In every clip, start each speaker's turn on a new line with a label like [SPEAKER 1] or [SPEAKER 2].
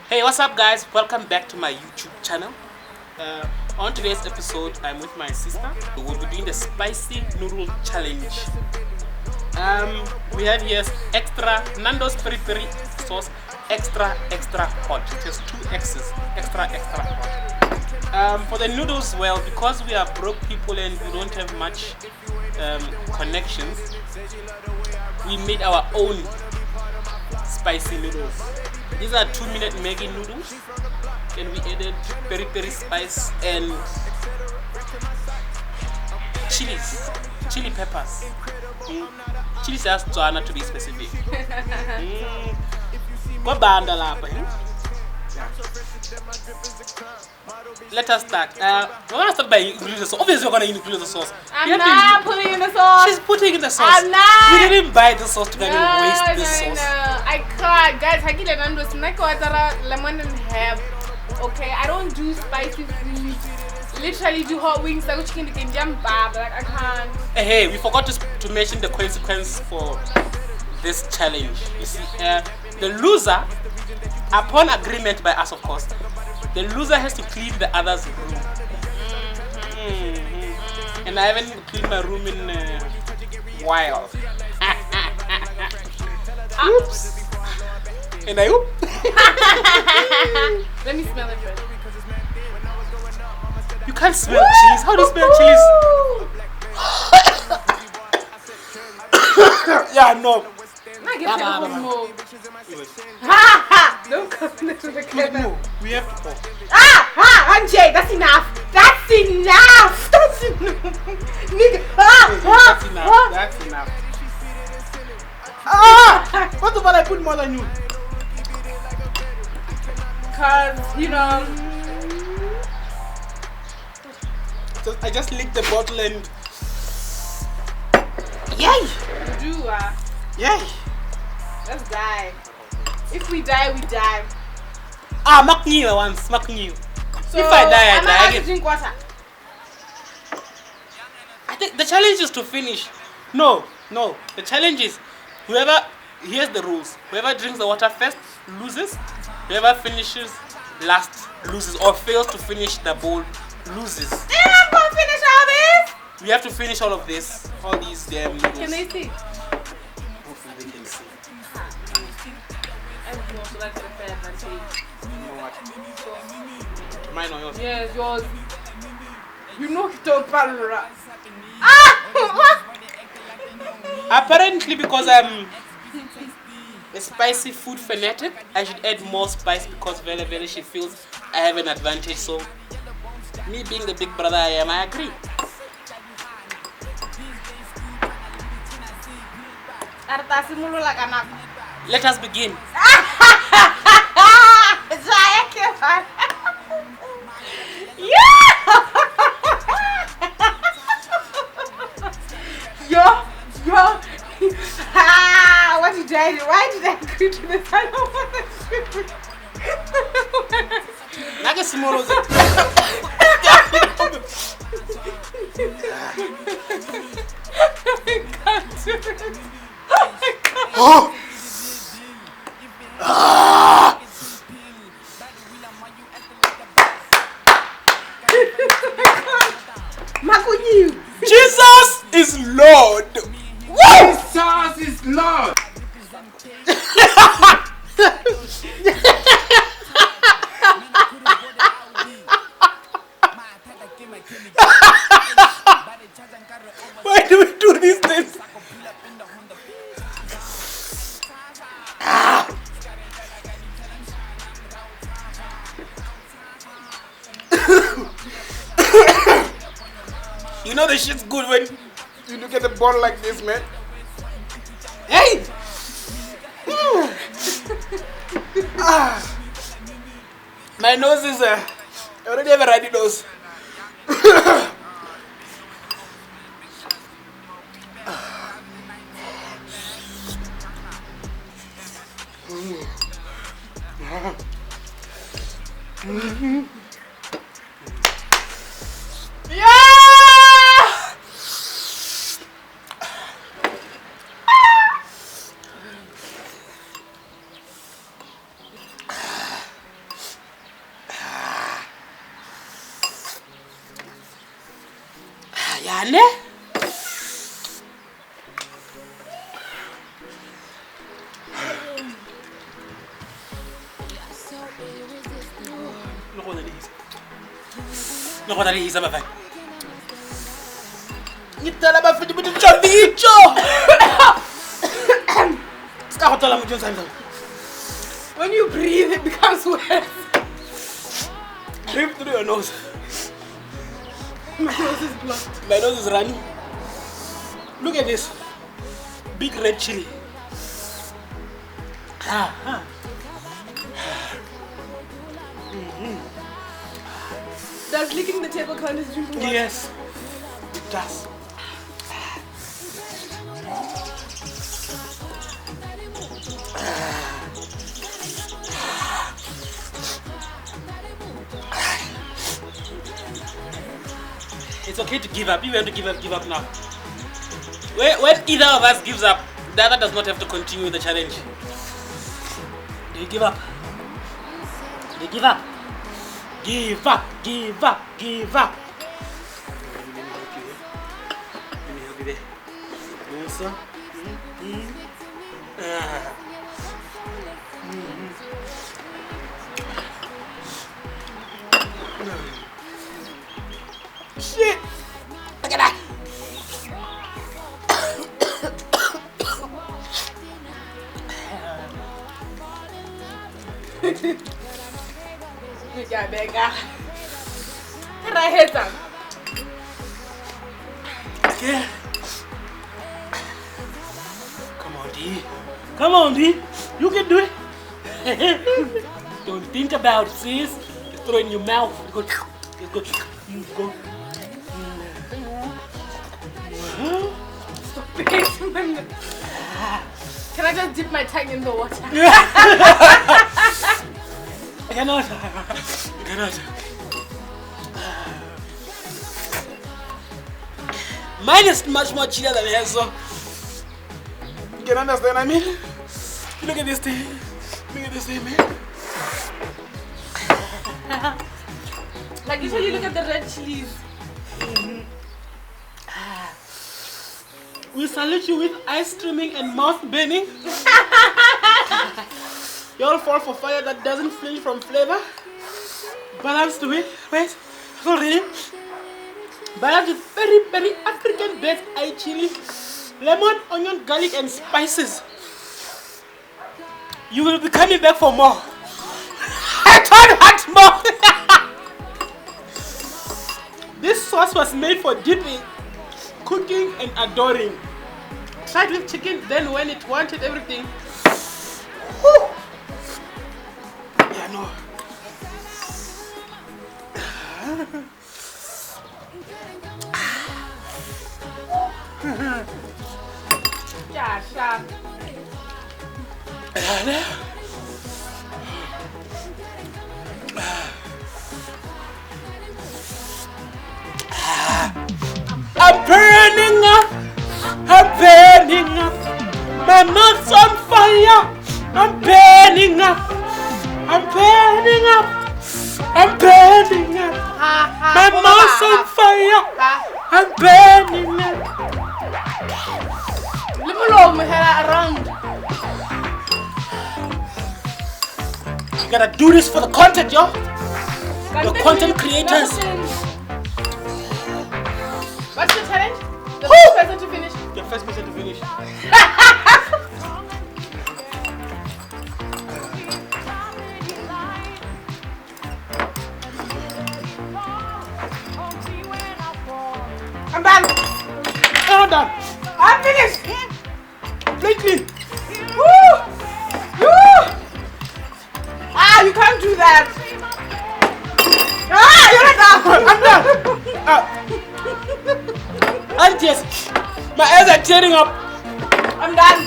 [SPEAKER 1] Hey, what's up, guys? Welcome back to my YouTube channel. On today's episode, I'm with my sister. We'll be doing the spicy noodle challenge. We have here extra Nando's peri peri sauce, extra hot. Just two X's, extra hot. For the noodles, well, because we are broke people and we don't have much connections, we made our own spicy noodles. These are 2-minute Maggi noodles. Then we added peri peri spice and chili peppers. Chili sauce to be specific. Go banda lapha. Let us start. We're gonna start by including the sauce. Obviously, we're gonna include the sauce.
[SPEAKER 2] I'm not putting in the sauce.
[SPEAKER 1] She's putting in the sauce.
[SPEAKER 2] I'm not.
[SPEAKER 1] We didn't buy the sauce to waste this sauce.
[SPEAKER 2] I can't, guys. I get Nando's. Lemon and herb. Okay, I don't do spicy foods. Literally do hot wings like chicken can jump bad. Like I can't.
[SPEAKER 1] Hey, we forgot to mention the consequence for this challenge. You see, the loser, upon agreement by us, of course, the loser has to clean the other's room. And I haven't cleaned my room in a while. Oops. And I oop.
[SPEAKER 2] Let me smell it first.
[SPEAKER 1] You can't smell cheese. How do you smell cheese? Yeah, no.
[SPEAKER 2] Don't come to the camera.
[SPEAKER 1] No, we have to talk.
[SPEAKER 2] Anjay, that's enough. That's enough. That's enough. Nigga.
[SPEAKER 1] That's enough. What about I put more than you?
[SPEAKER 2] Cause you know.
[SPEAKER 1] I just licked the bottle and
[SPEAKER 2] Yay! You do
[SPEAKER 1] yay!
[SPEAKER 2] Let's die. If we die, we die.
[SPEAKER 1] Makniwa once, makniwa.
[SPEAKER 2] So,
[SPEAKER 1] if I die, I
[SPEAKER 2] am
[SPEAKER 1] die
[SPEAKER 2] allowed
[SPEAKER 1] again.
[SPEAKER 2] to drink water?
[SPEAKER 1] I think the challenge is to finish. No. The challenge is here's the rules. Whoever drinks the water first loses. Whoever finishes last loses or fails to finish the bowl loses.
[SPEAKER 2] I'm gonna finish all this.
[SPEAKER 1] We have to finish all of this. All these damn noodles.
[SPEAKER 2] Can they see?
[SPEAKER 1] Hopefully they can see.
[SPEAKER 2] Everyone so that's the fair advantage.
[SPEAKER 1] You know what? Mine or yours?
[SPEAKER 2] Yes, yours. You know don't parallel.
[SPEAKER 1] Apparently, because I'm a spicy food fanatic, I should add more spice because very she feels I have an advantage. So, me being the big brother I am, I agree. Let us begin.
[SPEAKER 2] What did I do? Why did I agree to this? I don't want to do
[SPEAKER 1] Like a small
[SPEAKER 2] Oh!
[SPEAKER 1] Jesus is Lord.
[SPEAKER 3] Jesus is Lord.
[SPEAKER 1] Why do we do these things? You know the shit's good when you look at the bottle like this, man. Hey! My nose is I already have a runny nose. Yane? No go dali isa bafana. Ngitala bafana ukuthi ujovicho. Ska go tola motho tsana.
[SPEAKER 2] When you breathe, it becomes worse.
[SPEAKER 1] Breathe through your nose.
[SPEAKER 2] My nose is blocked.
[SPEAKER 1] My nose is running. Look at this. Big red chili.
[SPEAKER 2] Does licking the table count as drinking water?
[SPEAKER 1] Yes, it does. It's okay to give up. You have to give up now. When either of us gives up, the other does not have to continue the challenge. Do you give up? Do you give up? Give up, give up, give up. Let me help you there. Also. Shit! Look at that!
[SPEAKER 2] Yeah, beggar. Can I hit them?
[SPEAKER 1] Okay. Come on, D. Come on, D. You can do it. Don't think about it, sis. Just throw it in your mouth. Go. Go.
[SPEAKER 2] Can I just dip my tongue in the water?
[SPEAKER 1] I cannot. I cannot. Mine is much more chiller than hers, so you can understand. I mean, look at this thing. Look at this thing, man.
[SPEAKER 2] Like usually look at the red chilies.
[SPEAKER 1] We salute you with eyes streaming and mouth burning. You all fall for fire that doesn't flinch from flavor. Balanced with, wait, sorry. Balanced with very, very African based eye chili, lemon, onion, garlic, and spices. You will be coming back for more. I don't want more. This sauce was made for dipping, cooking, and adoring. Tried with chicken, then when it wanted everything. Whew. Yeah, no.
[SPEAKER 2] Yeah, sure.
[SPEAKER 1] I'm burning up. I'm burning up. My mouth's on fire. I'm burning up. I'm burning up. I'm burning up. My mouth's on fire. I'm burning up.
[SPEAKER 2] Leave me alone, around.
[SPEAKER 1] You gotta do this for the content, yo. The content creators.
[SPEAKER 2] What's the challenge? The first person to finish.
[SPEAKER 1] The first person to finish.
[SPEAKER 2] I'm done.
[SPEAKER 1] I'm not done.
[SPEAKER 2] I'm finished.
[SPEAKER 1] Completely.
[SPEAKER 2] Woo! Woo! Ah, you can't do that. Ah, you're not done.
[SPEAKER 1] I'm done. Aunties, my eyes are tearing up.
[SPEAKER 2] I'm done.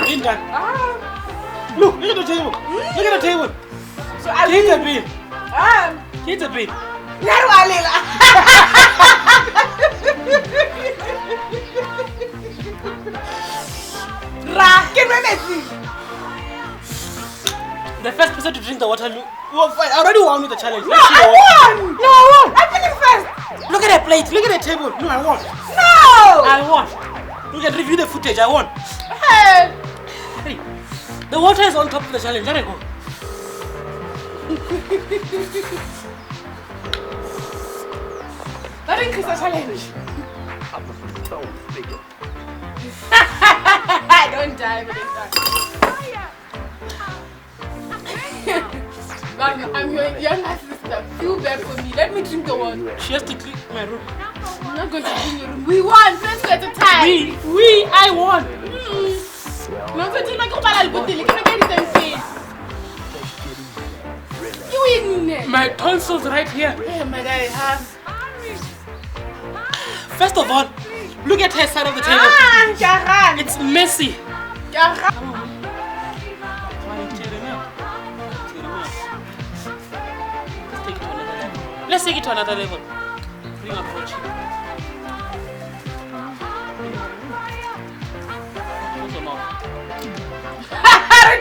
[SPEAKER 1] I'm done.
[SPEAKER 2] Ah.
[SPEAKER 1] Look at the table. Look at the table.
[SPEAKER 2] So I'll
[SPEAKER 1] Take the bean.
[SPEAKER 2] Take
[SPEAKER 1] the bean. The first person to drink the water, I already won with the challenge.
[SPEAKER 2] No, I won!
[SPEAKER 1] No, I won!
[SPEAKER 2] I finished first!
[SPEAKER 1] Look at the plate. Look at the table. No, I won.
[SPEAKER 2] No!
[SPEAKER 1] I won. You can review the footage. I won.
[SPEAKER 2] Hey.
[SPEAKER 1] Hey, the water is on top of the challenge. Let it go.
[SPEAKER 2] That increase the challenge. Don't die, but I'm your younger sister. Feel bad for me. Let me drink the water.
[SPEAKER 1] She has to clean my room.
[SPEAKER 2] I'm not going to clean your room. We won. First at a time.
[SPEAKER 1] I won.
[SPEAKER 2] No, so you go back to the can I get them face? You in
[SPEAKER 1] My tonsils right here.
[SPEAKER 2] Yeah, my dad have.
[SPEAKER 1] First of all, look at her side of the table.
[SPEAKER 2] Jaran.
[SPEAKER 1] It's messy.
[SPEAKER 2] Jaran.
[SPEAKER 1] Let's take it to another level. Bring up for cheap. Close your mouth.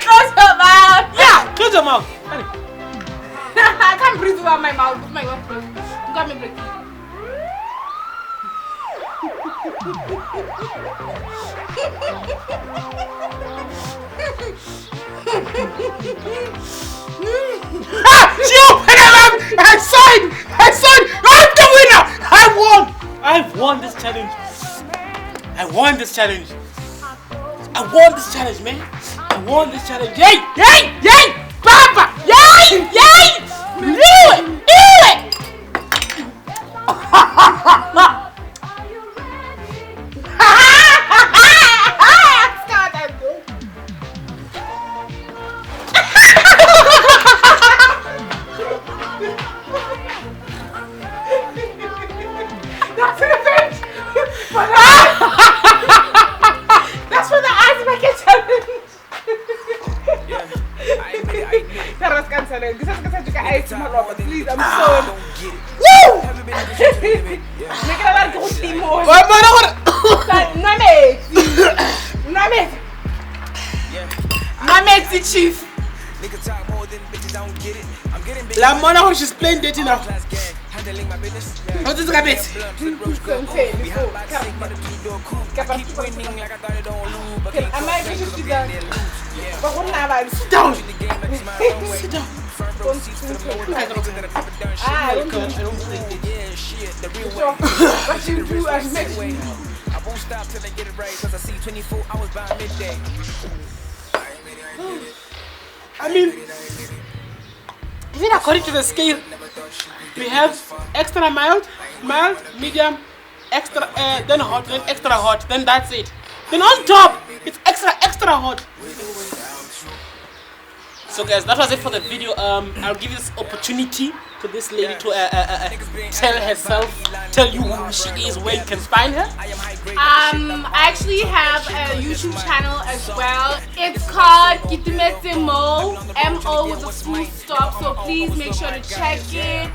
[SPEAKER 2] Close your mouth.
[SPEAKER 1] Yeah, close your mouth. Hurry.
[SPEAKER 2] I can't breathe without my mouth. Put my mouth closed. You got me breaking.
[SPEAKER 1] She opened her mouth. I signed. I'm the winner. I've won this challenge. I won this challenge, man. I won this challenge. Yay! Papa! Yay! Do it!
[SPEAKER 2] That's for the ice bucket challenge. Please, I'm sorry. Woo! Make it a lot of team more. Nameti chief.
[SPEAKER 1] La mona when she's playing dirty now. What is it? Sit down. Sit down.
[SPEAKER 2] What you do as next
[SPEAKER 4] I won't stop till I get it right, cause I see 24 hours by midday.
[SPEAKER 1] I mean, even according to the scale, we have extra mild, medium, extra, then hot, then extra hot, then that's it. Then on top, it's extra hot. So guys, that was it for the video. I'll give this opportunity to this lady to tell you who she is, where you can find her.
[SPEAKER 2] I actually have a YouTube channel as well. It's called Kitimetse Mo, M-O with a full stop. So please make sure to check it.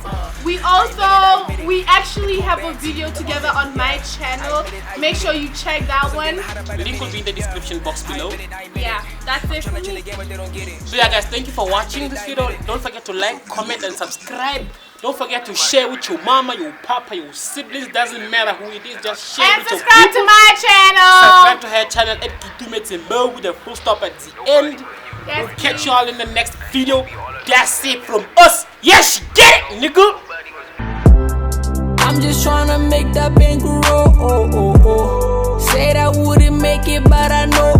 [SPEAKER 2] We actually have a video together on my channel. Make sure you check that one.
[SPEAKER 1] The link will be in the description box below.
[SPEAKER 2] Yeah, that's it for me.
[SPEAKER 1] So yeah guys, thank you for watching this video. Don't forget to like, comment and subscribe. Don't forget to share with your mama, your papa, your siblings. Doesn't matter who it is, just share
[SPEAKER 2] And
[SPEAKER 1] with your
[SPEAKER 2] subscribe
[SPEAKER 1] people.
[SPEAKER 2] to my channel.
[SPEAKER 1] Subscribe to her channel at Kitimetse Mo with a full stop at the end.
[SPEAKER 2] Yes,
[SPEAKER 1] We'll catch you all in the next video. That's it from us. Yes, you get it, nigga.
[SPEAKER 5] I'm just tryna make that bank roll. Said I wouldn't make it, but I know.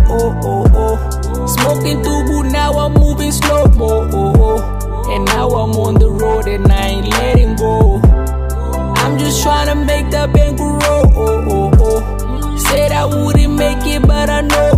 [SPEAKER 5] Smoking too good, now I'm moving slow. And now I'm on the road and I ain't letting go. I'm just tryna make that bank roll. Said I wouldn't make it, but I know.